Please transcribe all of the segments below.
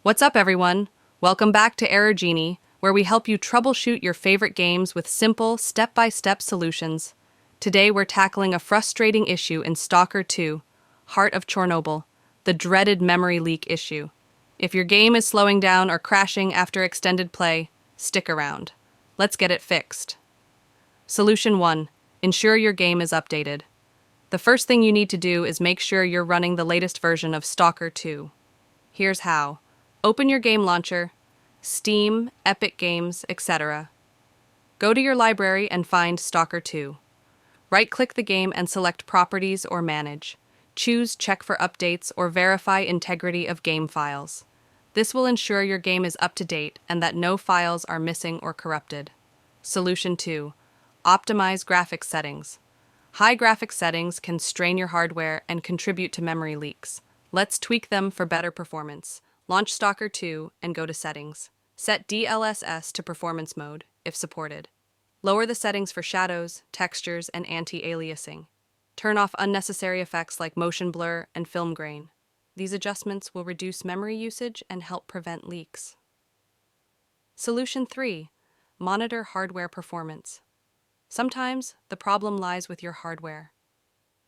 What's up, everyone? Welcome back to Error Genie, where we help you troubleshoot your favorite games with simple, step-by-step solutions. Today, we're tackling a frustrating issue in Stalker 2, Heart of Chornobyl, the dreaded memory leak issue. If your game is slowing down or crashing after extended play, stick around. Let's get it fixed. Solution 1. Ensure your game is updated. The first thing you need to do is make sure you're running the latest version of Stalker 2. Here's how. Open your game launcher, Steam, Epic Games, etc. Go to your library and find Stalker 2. Right-click the game and select Properties or Manage. Choose Check for Updates or Verify Integrity of Game Files. This will ensure your game is up to date and that no files are missing or corrupted. Solution 2. Optimize graphics settings. High graphics settings can strain your hardware and contribute to memory leaks. Let's tweak them for better performance. Launch Stalker 2 and go to Settings. Set DLSS to Performance Mode, if supported. Lower the settings for shadows, textures, and anti-aliasing. Turn off unnecessary effects like motion blur and film grain. These adjustments will reduce memory usage and help prevent leaks. Solution 3. Monitor hardware performance. Sometimes the problem lies with your hardware.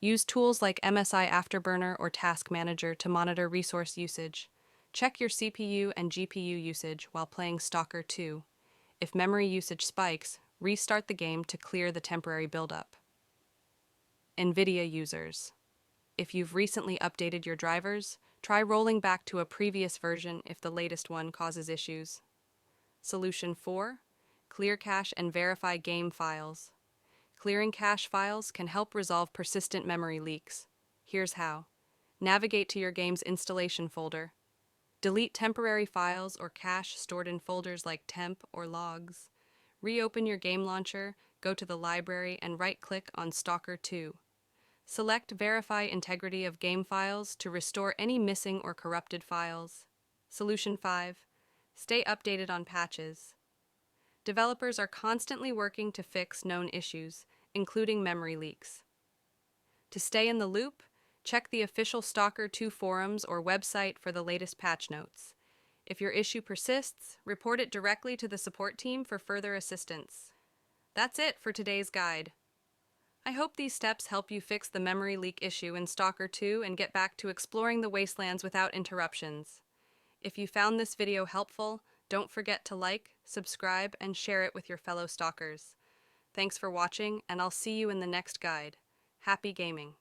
Use tools like MSI Afterburner or Task Manager to monitor resource usage. Check your CPU and GPU usage while playing Stalker 2. If memory usage spikes, restart the game to clear the temporary buildup. NVIDIA users. If you've recently updated your drivers, try rolling back to a previous version if the latest one causes issues. Solution 4. Clear cache and verify game files. Clearing cache files can help resolve persistent memory leaks. Here's how. Navigate to your game's installation folder. Delete temporary files or cache stored in folders like temp or logs. Reopen your game launcher, go to the library, and right-click on Stalker 2. Select Verify Integrity of Game Files to restore any missing or corrupted files. Solution 5. Stay updated on patches. Developers are constantly working to fix known issues, including memory leaks. To stay in the loop, check the official Stalker 2 forums or website for the latest patch notes. If your issue persists, report it directly to the support team for further assistance. That's it for today's guide. I hope these steps help you fix the memory leak issue in Stalker 2 and get back to exploring the wastelands without interruptions. If you found this video helpful, don't forget to like, subscribe, and share it with your fellow stalkers. Thanks for watching, and I'll see you in the next guide. Happy gaming!